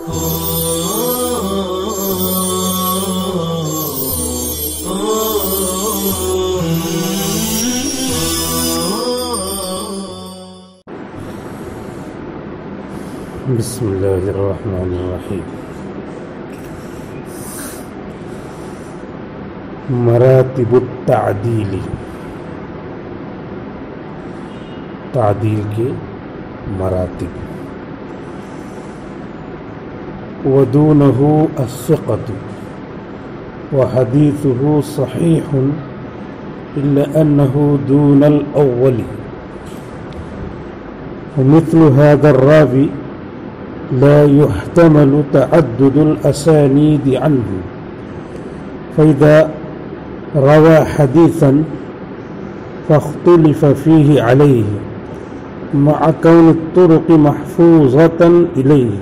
بسم الله الرحمن الرحيم. مراتب التعديل، تعدیل کے مراتب. ودونه الثقة وحديثه صحيح إلا أنه دون الأول، ومثل هذا الراوي لا يحتمل تعدد الأسانيد عنه، فإذا روى حديثا فاختلف فيه عليه مع كون الطرق محفوظة إليه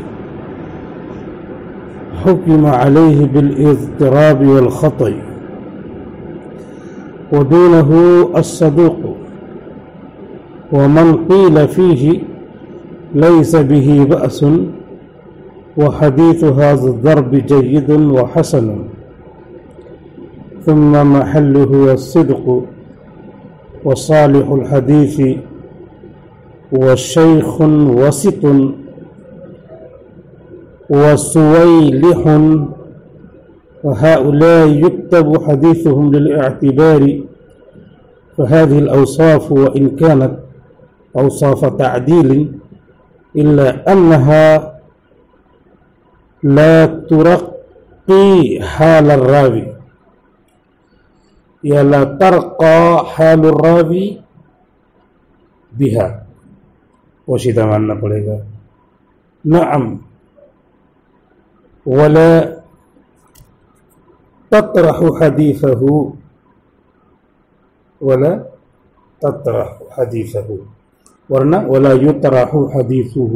حكم عليه بالاضطراب والخطأ. ودونه الصدوق، ومن قيل فيه ليس به بأس، وحديث هذا الضرب جيد وحسن. ثم محله الصدق وصالح الحديث وشيخ وسط وسويلح، وهؤلاء يكتب حديثهم للاعتبار. فهذه الأوصاف وإن كانت أوصاف تعديل إلا أنها لا ترقي حال الراوي، یا لا ترقى حال الراوی بها، پوشیدہ ماننا پڑے گا. نعم، ولا تطرح حدیثه، ولا تطرح حدیثه، ورنہ ولا يطرح حدیثه.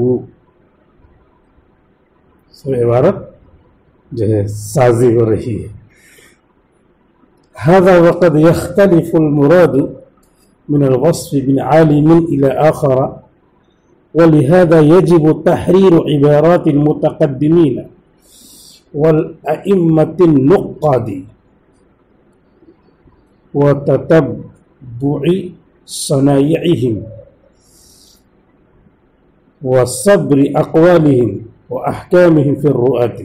سب عبارت جو ہے سازی ہو رہی ہے. هذا وقد يختلف المراد من الوصف من عالم إلى آخر، ولهذا يجب تحرير عبارات المتقدمين والأئمة النقاد وتتبع صنايعهم وصبر أقوالهم وأحكامهم في الرؤات.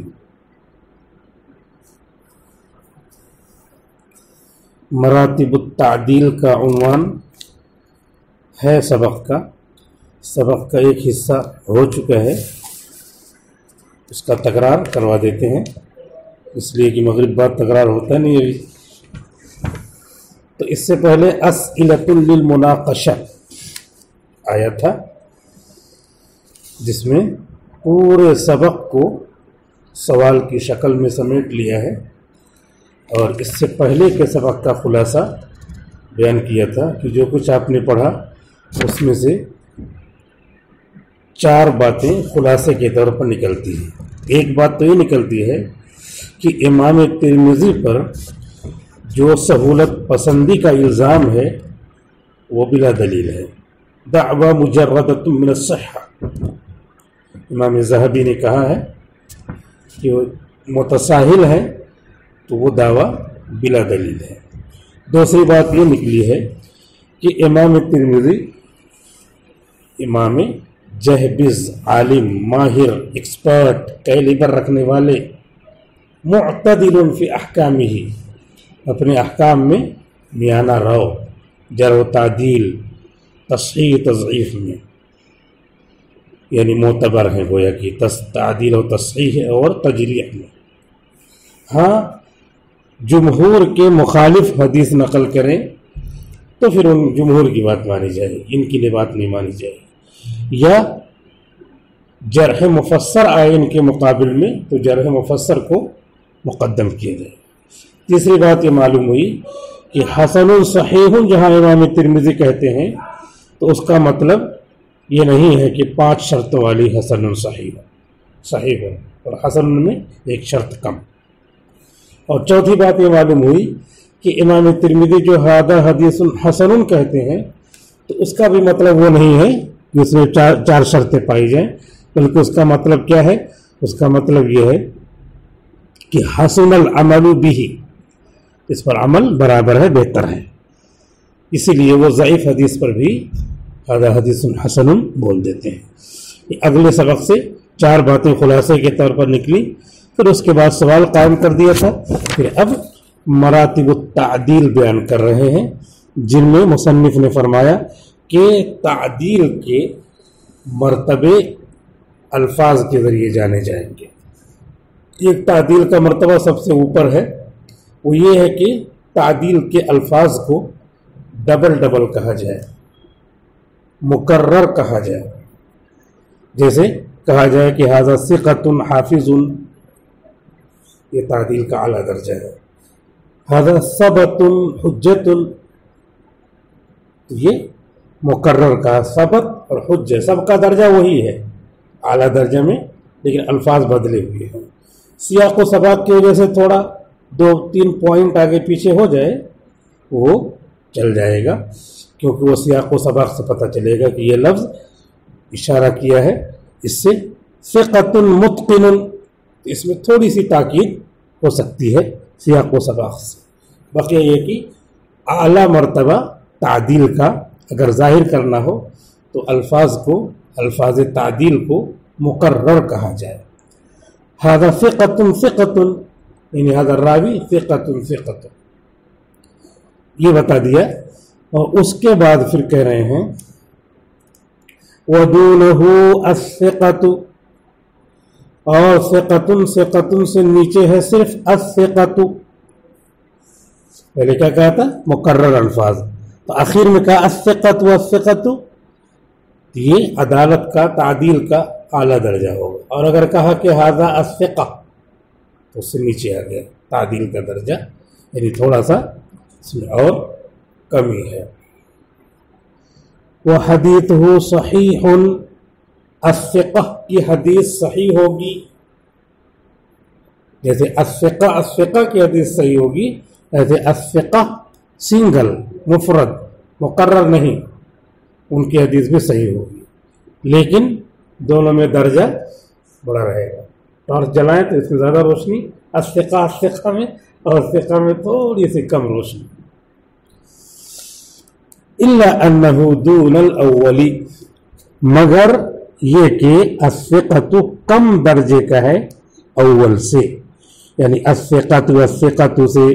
مراتب التعدیل کا عنوان ہے سبق کا ایک حصہ ہو چکا ہے، اس کا تکرار کروا دیتے ہیں، اس لیے کہ مغرب بعد تکرار ہوتا نہیں ابھی. تو اس سے پہلے اسئلۃ للمناقشہ آیا تھا، جس میں پورے سبق کو سوال کی شکل میں سمیٹ لیا ہے، اور اس سے پہلے کے سبق کا خلاصہ بیان کیا تھا کہ جو کچھ آپ نے پڑھا اس میں سے 4 باتیں خلاصے کے طور پر نکلتی ہیں. ایک بات تو یہ نکلتی ہے کہ امام ترمذی پر جو سہولت پسندی کا الزام ہے وہ بلا دلیل ہے. دعوی مجردۃ من الصحہ، امام ذہبی نے کہا ہے کہ وہ متساہل ہے تو وہ دعویٰ بلا دلیل ہے. دوسری بات یہ نکلی ہے کہ امام ترمذی امام جہبذ، عالم، ماہر، ایکسپرٹ، کیلیبر رکھنے والے، معتدل فی احکامہ، اپنے احکام میں میانہ رو، جرح و تعدیل، تصحیح تضعیف میں، یعنی معتبر ہیں گویا کہ تعدیل و تصحیح اور تجریح میں. ہاں جمہور کے مخالف حدیث نقل کریں تو پھر ان جمہور کی بات مانی جائے، ان کی بات نہیں مانی جائے. یا جرح مفسر آئے ان کے مقابل میں تو جرح مفسر کو مقدم کیا جائے. تیسری بات یہ معلوم ہوئی کہ حسن صحیح جہاں امام ترمذی کہتے ہیں تو اس کا مطلب یہ نہیں ہے کہ 5 شرطوں والی حسن صحیح ہو، اور حسن میں ایک شرط کم. اور چوتھی بات یہ معلوم ہوئی کہ امام ترمذی جو ہذا حدیث حسن کہتے ہیں تو اس کا بھی مطلب وہ نہیں ہے کہ اس میں 4 شرطیں پائی جائیں، بلکہ اس کا مطلب کیا ہے؟ اس کا مطلب یہ ہے کہ حسن العمل بھی، اس پر عمل برابر ہے، بہتر ہے، اسی لیے وہ ضعیف حدیث پر بھی ھذا حدیث حسن بول دیتے ہیں۔ اگلے سبق سے 4 باتیں خلاصے کے طور پر نکلی، پھر اس کے بعد سوال قائم کر دیا تھا، پھر اب مراتب التعدیل بیان کر رہے ہیں، جن میں مصنف نے فرمایا کہ تعدیل کے مرتبے الفاظ کے ذریعے جانے جائیں گے۔ ایک تعدیل کا مرتبہ سب سے اوپر ہے، وہ یہ ہے کہ تعدیل کے الفاظ کو ڈبل ڈبل کہا جائے، مکرر کہا جائے، جیسے کہا جائے کہ ھذا ثقۃ حافظ، یہ تعدیل کا اعلیٰ درجہ ہے۔ ھذا ثبت حجۃ، یہ مکرر کا ثبت اور حجہ سب کا درجہ وہی ہے اعلیٰ درجہ میں، لیکن الفاظ بدلے ہوئے ہیں۔ سیاق و سباق کی وجہ سے تھوڑا 2-3 پوائنٹ آگے پیچھے ہو جائے وہ چل جائے گا، کیونکہ وہ سیاق و سباق سے پتہ چلے گا کہ یہ لفظ اشارہ کیا ہے اس سے ثقۃ متقن، اس میں تھوڑی سی تاکید ہو سکتی ہے سیاق و سباق سے۔ بقیہ یہ کہ اعلیٰ مرتبہ تعدیل کا اگر ظاہر کرنا ہو تو الفاظ تعدیل کو مقرر کہا جائے۔ ھذا ثقۃ ثقۃ، یعنی ھذا الراوی ثقۃ ثقۃ، یہ بتا دیا، اور اس کے بعد پھر کہہ رہے ہیں وَدُونَهُ الثِّقَةُ، اور ثقۃ سے نیچے ہے صرف الثقۃ۔ پہلے کیا کہا تھا؟ مقرر الفاظ، تو آخر میں کہا الثقۃ والثقۃ، یہ عدالت کا تعدیل کا اعلیٰ درجہ ہوگا، اور اگر کہا کہ ھذا الثقہ تو اس سے نیچے آ گیا تعدیل کا درجہ، یعنی تھوڑا سا اس میں اور کمی ہے۔ وحدیثہ صحیح، الثقہ کی حدیث صحیح ہوگی، جیسے الثقہ کی حدیث صحیح ہوگی، ایسے الثقہ سنگل مفرد مقرر نہیں، ان کی حدیث بھی صحیح ہوگی، لیکن دونوں میں درجہ بڑا رہے گا۔ ٹارچ جلائیں تو اس میں زیادہ روشنی الثقہ میں، اور الثقہ میں تھوڑی سی کم روشنی۔ الا انہ دون الاول، مگر یہ کہ الثقۃ کم درجے کا ہے اول سے، یعنی الثقۃ والثقۃ سے،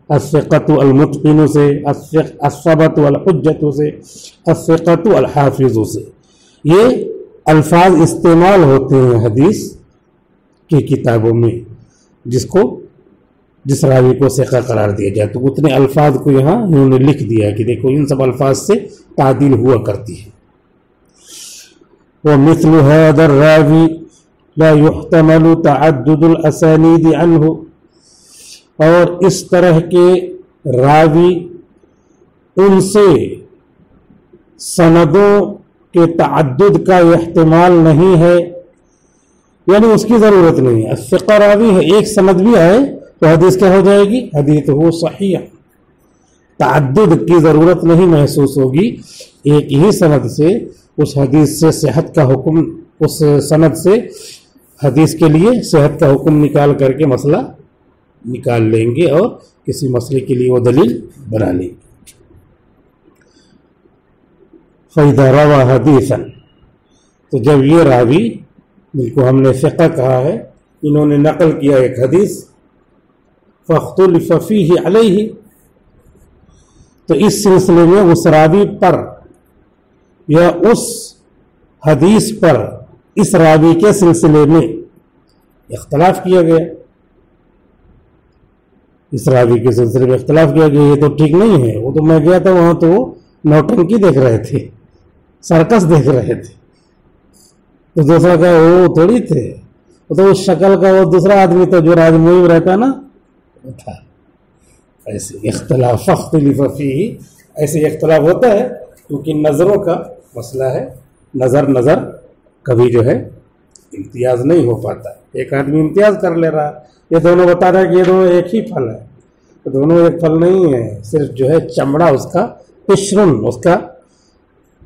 الثقۃ المتقن سے، الثبت والحجۃ سے، الثقۃ الحافظ سے، یہ الفاظ استعمال ہوتے ہیں حدیث کی کتابوں میں جس راوی کو ثقہ قرار دیا جائے، تو اتنے الفاظ کو یہاں انہوں نے لکھ دیا کہ دیکھو ان سب الفاظ سے تعدیل ہوا کرتی ہے۔ وَمِثْلُ هَذَا الرَّاوِي لَا يُحْتَمَلُ تَعَدُّدُ الْأَسَانِيدِ عَنْهُ، اور اس طرح کے راوی، ان سے سندوں کے تعدد کا احتمال نہیں ہے، یعنی اس کی ضرورت نہیں ہے۔ الثقہ راوی ہے، ایک سند بھی آئے تو حدیث کیا ہو جائے گی؟ حدیث ہو صحیح، تعدد کی ضرورت نہیں محسوس ہوگی، ایک ہی سند سے اس حدیث سے صحت کا حکم، اس سند سے حدیث کے لیے صحت کا حکم نکال کر کے مسئلہ نکال لیں گے اور کسی مسئلے کے لیے وہ دلیل بنا لیں گے۔ فَإِذَا رَوَى حَدِيثًا، تو جب یہ راوی جن کو ہم نے ثقہ کہا ہے، انہوں نے نقل کیا ایک حدیث، فاختلف فیہ علیہ، تو اس سلسلے میں اس راوی پر یا اس حدیث پر اس راوی کے سلسلے میں اختلاف کیا گیا، اس راوی کے سلسلے میں اختلاف کیا گیا، یہ تو ٹھیک نہیں ہے، وہ تو میں گیا تھا وہاں تو وہ نوٹنکی دیکھ رہے تھے، سرکس دیکھ رہے تھے، تو دوسرا کا وہ تھوڑی تھے، وہ تو اس شکل کا وہ دوسرا آدمی تھا جو راجموئی رہتا نا وہ تھا۔ ایسے اختلاف اختلف فیہ، ایسے اختلاف ہوتا ہے کیونکہ نظروں کا مسئلہ ہے، نظر کبھی جو ہے امتیاز نہیں ہو پاتا، ایک آدمی امتیاز کر لے رہا، یہ دونوں بتا رہا ہے کہ یہ دونوں ایک ہی پھل ہے، تو دونوں ایک پھل نہیں ہے، صرف جو ہے چمڑا اس کا قشرن، اس کا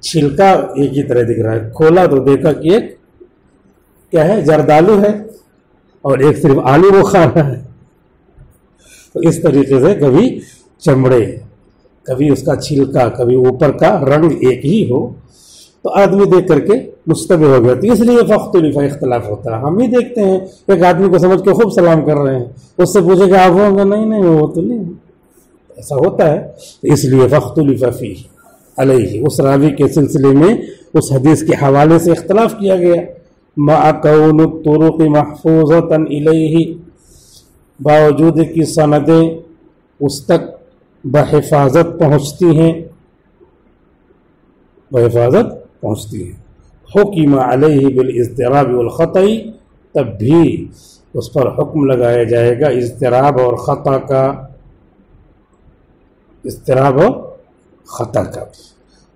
چھلکا ایک ہی طرح دکھ رہا ہے، کھولا تو دیکھا کہ ایک کیا ہے، جردالو ہے، اور ایک صرف آلو وہ کھا رہا ہے. تو اس طریقے سے کبھی چمڑے، کبھی اس کا چھلکا، کبھی اوپر کا رنگ ایک ہی ہو تو آدمی دیکھ کر کے مشتبہ ہو گیا. تو اس لیے فاختلف اختلاف ہوتا ہے. ہم ہی دیکھتے ہیں ایک آدمی کو سمجھ کے خوب سلام کر رہے ہیں، اس سے پوچھے کہ آپ ہوں گے، نہیں وہ تو نہیں، ایسا ہوتا ہے. اس لیے فاختلف فیہ علیہ، اس راوی کے سلسلے میں اس حدیث کے حوالے سے اختلاف کیا گیا. مع کون الطرق محفوظۃ الیہ، باوجود کی سندیں اس تک بحفاظت پہنچتی ہیں، حکم علیہ بالاضطراب والخطأ، تب بھی اس پر حکم لگایا جائے گا اضطراب اور خطا کا،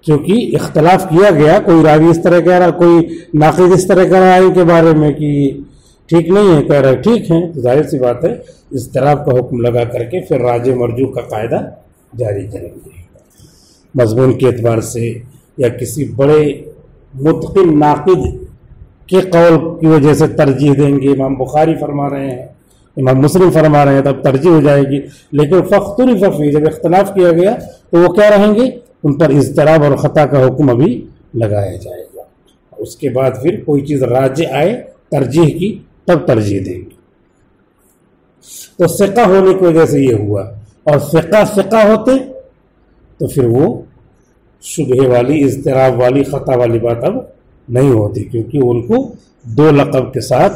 کیونکہ اختلاف کیا گیا. کوئی راوی اس طرح کہہ رہا، کوئی ناقد اس طرح کہہ رہا ہے کے بارے میں کہ ٹھیک نہیں ہے، کہہ رہا ہے ٹھیک ہے. تو ظاہر سی بات ہے اضطراب کا حکم لگا کر کے پھر راجع مرجوح کا قاعدہ جاری کریں گے. مضمون کے اعتبار سے یا کسی بڑے متقن ناقد کے قول کی وجہ سے ترجیح دیں گے. امام بخاری فرما رہے ہیں، امام مسلم فرما رہے ہیں، تب ترجیح ہو جائے گی. لیکن فاختلف فیہ، جب اختلاف کیا گیا تو وہ کیا رہیں گے؟ ان پر اضطراب اور خطا کا حکم ابھی لگایا جائے گا. اس کے بعد پھر کوئی چیز راجع آئے ترجیح کی تب ترجیح دیں گے. تو ثقہ ہونے کی وجہ سے یہ ہوا. اور ثقہ ہوتے تو پھر وہ شبہ والی، اضطراب والی، خطا والی بات اب نہیں ہوتی، کیونکہ ان کو دو لقب کے ساتھ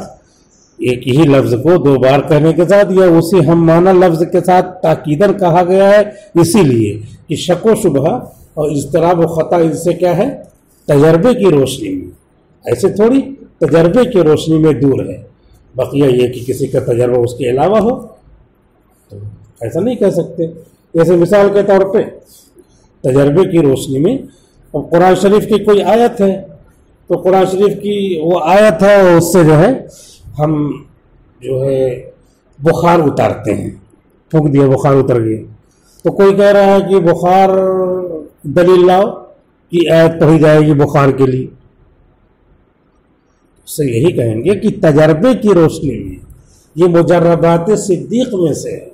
ایک ہی لفظ کو دو بار کہنے کے ساتھ یا اسی ہم معنی لفظ کے ساتھ تاکیداً کہا گیا ہے، اسی لیے کہ شک و شبہ اور اضطراب و خطا اس سے کیا ہے؟ تجربے کی روشنی میں. ایسے تھوڑی تجربے کی روشنی میں دور ہے. بقیہ یہ کہ کسی کا تجربہ اس کے علاوہ ہو تو ایسا نہیں کہہ سکتے. جیسے مثال کے طور پہ تجربے کی روشنی میں اب قرآن شریف کی کوئی آیت ہے تو قرآن شریف کی وہ آیت ہے، اس سے جو ہے ہم جو ہے بخار اتارتے ہیں، پھونک دیا بخار اتر گیا. تو کوئی کہہ رہا ہے کہ بخار دلیل لاؤ کہ آیت پڑھی جائے گی بخار کے لیے. اس سے یہی کہیں گے کہ تجربے کی روشنی میں یہ مجربات صدیق میں سے ہے.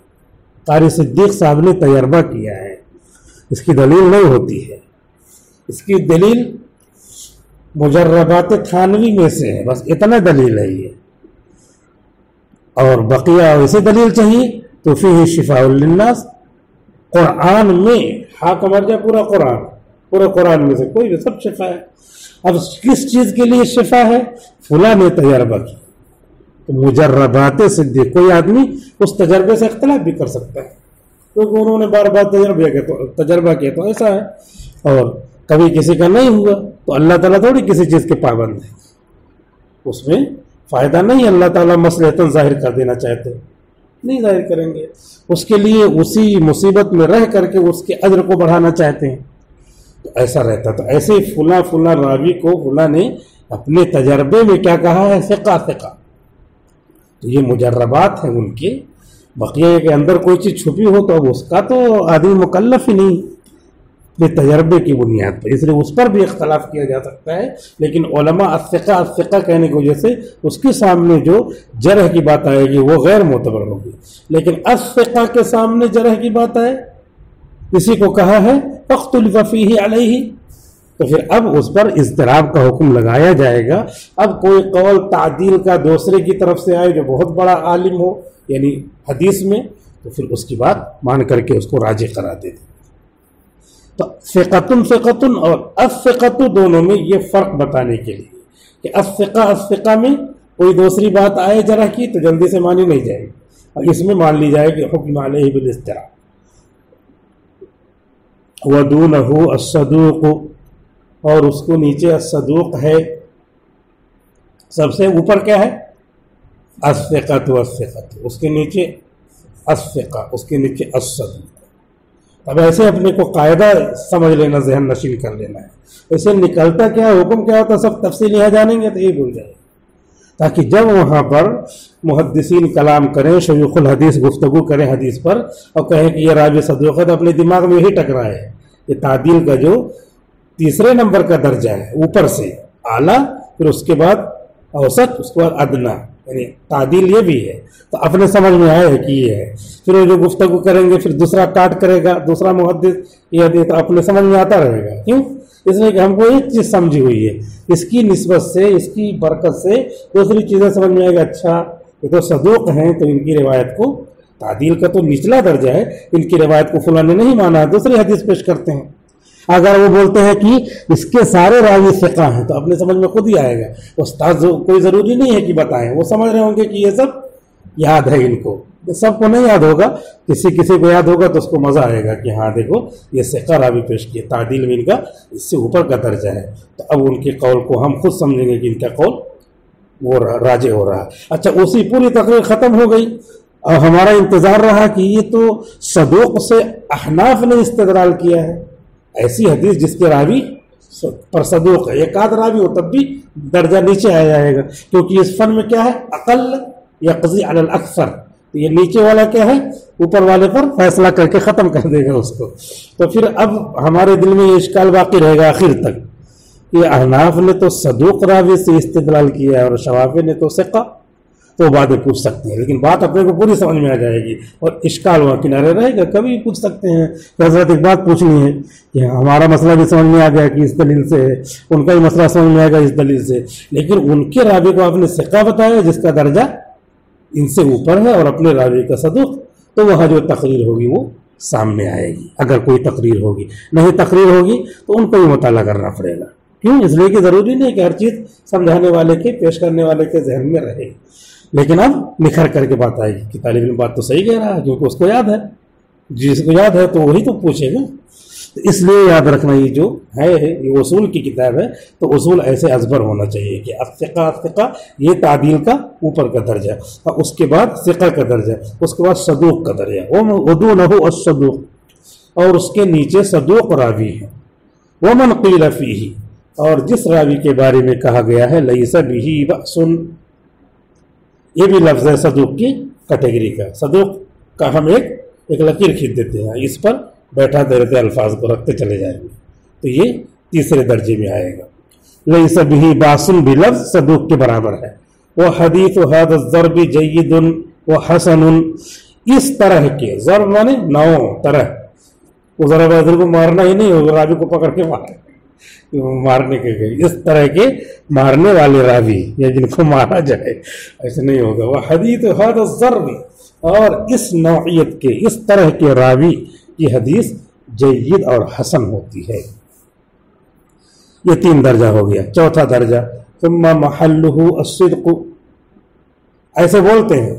قاری صدیق صاحب نے تجربہ کیا ہے، اس کی دلیل نہیں ہوتی ہے. اس کی دلیل مجربات تھانوی میں سے ہے، بس اتنا دلیل ہے یہ. اور بقیہ اسے دلیل چاہیے تو فیہ شفاء للناس. قرآن میں حاکم مرجع پورا قرآن میں سے کوئی بھی سب شفا ہے. اب کس چیز کے لیے شفا ہے؟ فلاں نے تجربہ کیا. تو مجربات صدیق، کوئی آدمی اس تجربے سے اختلاف بھی کر سکتا ہے کیونکہ انہوں نے بار بار تجربہ کیا تو ایسا ہے. اور کبھی کسی کا نہیں ہوا تو اللہ تعالیٰ تھوڑی کسی چیز کے پابند ہے، اس میں فائدہ نہیں اللہ تعالیٰ مصلحتاً ظاہر کر دینا چاہتے، نہیں ظاہر کریں گے. اس کے لیے اسی مصیبت میں رہ کر کے اس کے اجر کو بڑھانا چاہتے ہیں تو ایسا رہتا. تو ایسے ہی فلاں راوی کو فلاں نے اپنے تجربے میں کیا کہا ہے؟ ثقہ. تو یہ مجربات ہیں ان کے. بقیہ کے اندر کوئی چیز چھپی ہو تو اب اس کا تو آدمی مکلف ہی نہیں، یہ تجربے کی بنیاد پر. اس لیے اس پر بھی اختلاف کیا جا سکتا ہے، لیکن علماء الثقہ کہنے کی وجہ سے اس کے سامنے جو جرح کی بات آئے گی وہ غیر معتبر ہوگی. لیکن الثقہ کے سامنے جرح کی بات آئے، کسی کو کہا ہے فاختلف فیہ علیہ، تو پھر اب اس پر اضطراب کا حکم لگایا جائے گا. اب کوئی قول تعدیل کا دوسرے کی طرف سے آئے جو بہت بڑا عالم ہو یعنی حدیث میں، تو پھر اس کی بات مان کر کے اس کو راجع کرا دیتے. تو ثقۃ اور الثقۃ دونوں میں یہ فرق بتانے کے لیے کہ الثقہ میں کوئی دوسری بات آئے جرح کی تو جلدی سے مانی نہیں جائے گی، اور اس میں مان لی جائے کہ حکم علیہ بالاضطراب. وَدُونَهُ الصَّدُوقُ، اور اس کو نیچے الصدوق ہے. سب سے اوپر کیا ہے؟ الثقۃ والثقۃ، اس کے نیچے الثقہ، اس کے نیچے الصدوق. اب ایسے اپنے کو قاعدہ سمجھ لینا، ذہن نشین کر لینا ہے. اسے نکلتا کیا حکم کیا ہوتا سب تفصیل یہاں جانیں گے تو یہ بھول جائے، تاکہ جب وہاں پر محدثین کلام کریں، شیوخ الحدیث گفتگو کریں حدیث پر اور کہیں کہ یہ راوی صدوق ہے، تو اپنے دماغ میں یہی ٹکرا ہے. یہ تعدیل کا جو تیسرے نمبر کا درجہ ہے، اوپر سے اعلیٰ، پھر اس کے بعد اوسط، اس کے بعد ادنا. یعنی تعدیل یہ بھی ہے، تو اپنے سمجھ میں آئے ہے کہ یہ ہے، پھر وہ جو گفتگو کریں گے پھر دوسرا کاٹ کرے گا، دوسرا محدث یہ حدیث تو اپنے سمجھ میں آتا رہے گا. کیوں؟ اس لیے کہ ہم کو ایک چیز سمجھی ہوئی ہے، اس کی نسبت سے، اس کی برکت سے دوسری چیزیں سمجھ میں آئے گا. اچھا یہ تو صدوق ہیں تو ان کی روایت کو، تعدیل کا تو نچلا درجہ ہے، ان کی روایت کو فلاں نے نہیں مانا، دوسری حدیث پیش کرتے ہیں. اگر وہ بولتے ہیں کہ اس کے سارے راوی ثقہ ہیں تو اپنے سمجھ میں خود ہی آئے گا. استاد کوئی ضروری نہیں ہے کہ بتائیں، وہ سمجھ رہے ہوں گے کہ یہ سب یاد ہے ان کو. سب کو نہیں یاد ہوگا، کسی کو یاد ہوگا تو اس کو مزہ آئے گا کہ ہاں دیکھو یہ ثقہ راوی پیش کیے، تعدیل میں ان کا اس سے اوپر کا درجہ ہے. تو اب ان کے قول کو ہم خود سمجھیں گے کہ ان کا قول وہ راجع ہو رہا. اچھا اسی پوری تقریر ختم ہو گئی اور ہمارا انتظار رہا کہ یہ تو صدوق سے احناف نے استدلال کیا ہے. ایسی حدیث جس کے راوی پر صدوق ہے، ایک آدھ راوی ہو تب بھی درجہ نیچے آ جائے گا، کیونکہ اس فن میں کیا ہے، اقل یقضی علی الاکثر. یہ نیچے والا کیا ہے، اوپر والے پر فیصلہ کر کے ختم کر دے گا اس کو. تو پھر اب ہمارے دل میں یہ اشکال باقی رہے گا آخر تک کہ احناف نے تو صدوق راوی سے استدلال کیا ہے اور شوافی نے تو ثقہ. تو باتیں پوچھ سکتے ہیں، لیکن بات اپنے کو پوری سمجھ میں آ جائے گی اور اشکال وہاں کنارے رہے گا. کبھی پوچھ سکتے ہیں کہ حضرت ایک بات پوچھنی ہے کہ ہمارا مسئلہ بھی سمجھ میں آ گیا کہ اس دلیل سے ہے، ان کا بھی مسئلہ سمجھ میں آئے گا اس دلیل سے، لیکن ان کے راوی کو آپ نے ثقہ بتایا جس کا درجہ ان سے اوپر ہے اور اپنے راوی کا صدوق. تو وہاں جو تقریر ہوگی وہ سامنے آئے گی، اگر کوئی تقریر ہوگی. نہیں تقریر ہوگی تو ان کو بھی مطالعہ کرنا پڑے گا. کیوں؟ اس لیے کہ ضروری نہیں کہ ہر چیز سمجھانے والے کے، پیش کرنے والے کے ذہن میں رہے، لیکن اب نکھر کر کے بات آئے گی کہ طالب علم بات تو صحیح کہہ رہا ہے کیونکہ اس کو یاد ہے. جس کو یاد ہے تو وہی تو پوچھے گا. اس لیے یاد رکھنا یہ جو ہے یہ اصول کی کتاب ہے، تو اصول ایسے ازبر ہونا چاہیے کہ الثقہ یہ تعدیل کا اوپر کا درجہ، اور اس کے بعد ثقہ کا درجہ، اس کے بعد صدوق کا درجہ، ودونہ الصدوق، اور اس کے نیچے صدوق راوی ہے. ومن قیل فیہ، اور جس راوی کے بارے میں کہا گیا ہے لیس بہ بأس، یہ بھی لفظ ہے صدوق کی کیٹیگری کا. صدوق کا ہم ایک لکیر کھینچ دیتے ہیں، اس پر بیٹھاتے رہتے الفاظ کو رکھتے چلے جائیں گے، تو یہ تیسرے درجے میں آئے گا. لیس بہ باس بھی لفظ صدوق کے برابر ہے. وہ حدیث هذا الضرب جید و حسن، اس طرح کے ضرب مانے نو طرح، وہ ضرب ادھر کو مارنا ہی نہیں ہوگا، راوی کو پکڑ کے مارنے کے گئے، اس طرح کے مارنے والے راوی یا جن کو مارا جائے ایسے نہیں ہوگا. وہ حدیث هذا الضرب، اور اس نوعیت کے، اس طرح کے راوی کی حدیث جید اور حسن ہوتی ہے. یہ 3 درجہ ہو گیا. چوتھا درجہ ثم محلہ الصدق، ایسے بولتے ہیں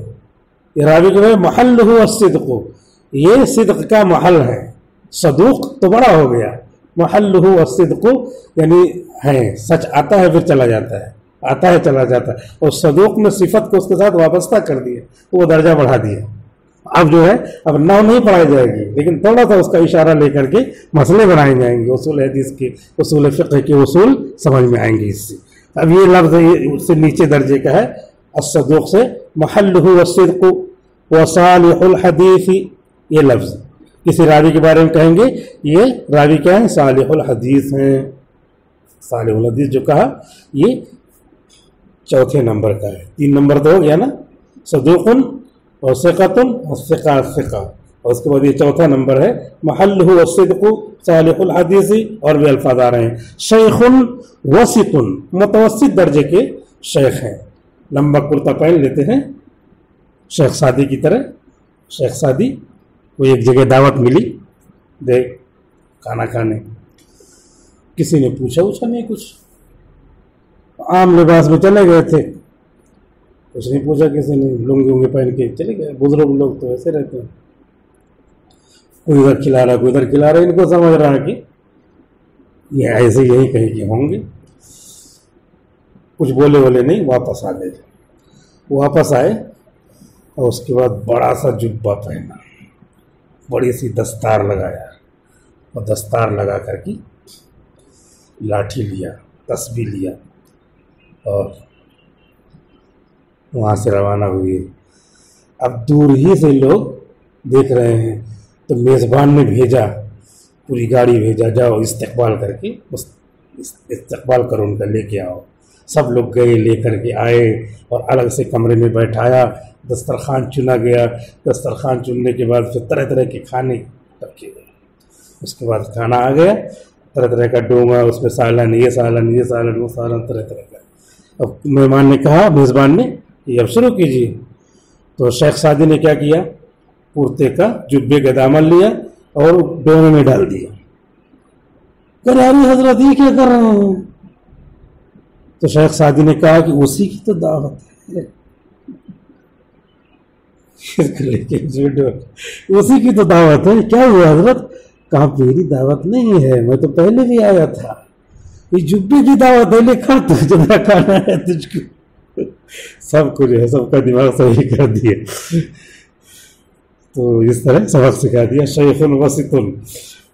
یہ راوی کے محلہ الصدق، یہ صدق کا محل ہے. صدوق تو بڑا ہو گیا، محلہ الصدق یعنی ہے سچ، آتا ہے پھر چلا جاتا ہے، آتا ہے چلا جاتا ہے. اور صدوق میں صفت کو اس کے ساتھ وابستہ کر دیا تو وہ درجہ بڑھا دیا. اب جو ہے اب نو نہیں پڑھائی جائے گی، لیکن تھوڑا سا اس کا اشارہ لے کر کے مسئلے بنائے جائیں گے، اصول حدیث کے، اصول فقہ کے اصول سمجھ میں آئیں گے اس سے. اب یہ لفظ اس سے نیچے درجے کا ہے الصدوق سے، محلہ الصدق وصالح الحدیث، یہ لفظ کسی راوی کے بارے میں کہیں گے یہ راوی کیا ہے، صالح الحدیث ہیں. صالح الحدیث جو کہا یہ چوتھے نمبر کا ہے. 3 نمبر تو ہو گیا نا، صدوق اور ثقۃ اور ثقہ، اور اس کے بعد یہ چوتھا نمبر ہے محلہ الصدق صالح الحدیث، اور بھی الفاظ آ رہے ہیں. شیخ وسط، متوسط درجے کے شیخ ہیں، لمبا کرتا پہن لیتے ہیں شیخ سعدی کی طرح. شیخ سعدی کو ایک جگہ دعوت ملی کھانا کھانے، کسی نے پوچھا نہیں، کچھ عام لباس میں چلے گئے تھے، کچھ نہیں پوچھا کسی نے، لنگی ونگی پہن کے چلے گئے. بزرگ لوگ تو ایسے رہتے ہیں، کوئی ادھر کھلا رہا کوئی ادھر کھلا رہا، ان کو سمجھ رہا ہے کہ یہ ایسے یہی کہیں کہ ہوں گے. کچھ بولے نہیں، واپس آ گئے. واپس آئے اور اس کے بعد بڑا سا جبہ پہنا، بڑی سی دستار لگایا، اور دستار لگا کر کے لاٹھی لیا، تسبیح لیا، اور وہاں سے روانہ ہوئے. اب دور ہی سے لوگ دیکھ رہے ہیں تو میزبان نے بھیجا، پوری گاڑی بھیجا، جاؤ استقبال کر کے استقبال کرو ان کا، لے کے آؤ. سب لوگ گئے، لے کر کے آئے اور الگ سے کمرے میں بیٹھایا، دسترخوان چنا گیا، دسترخوان چننے کے بعد پھر طرح طرح کے کھانے رکھے گئے، اس کے بعد کھانا آ گیا، طرح طرح کا ڈوما، اس میں سالن، یہ سالن، یہ سالن، وہ سالن، طرح طرح کا۔ اب مہمان نے کہا، میزبان نے، کہ اب شروع کیجیے۔ تو شیخ سعدی نے کیا کیا، کرتے کا جبے کا دامن لیا اور ڈومے میں ڈال دیا۔ کہہ رہے ارے حضرت یہ کیا کر رہے ہیں؟ تو شیخ سعدی نے کہا کہ اسی کی تو دعوت ہے، اسی کی تو دعوت ہے۔ کیا ہوا حضرت؟ کہا میری دعوت نہیں ہے، میں تو پہلے بھی آیا تھا، یہ جبے کی دعوت ہے، لکھا تو جتنا کھانا ہے تجھ کو۔ سب کو جو ہے سب کا دماغ صحیح کر دیا، تو اس طرح سبق سکھا دیا۔ شیخ وسط،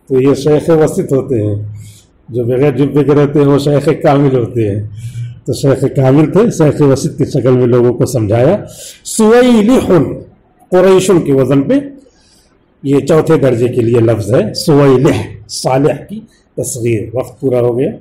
تو یہ شیخ وسط ہوتے ہیں، جو بغیر جبے کے رہتے ہیں وہ شیخ کامل ہوتے ہیں۔ تو شیخ کامل تھے، شیخ وسط کی شکل میں لوگوں کو سمجھایا۔ سویلح، قریشن کے وزن پہ یہ چوتھے درجے کے لیے لفظ ہے، سویلح، صالح کی تصغیر۔ وقت پورا ہو گیا۔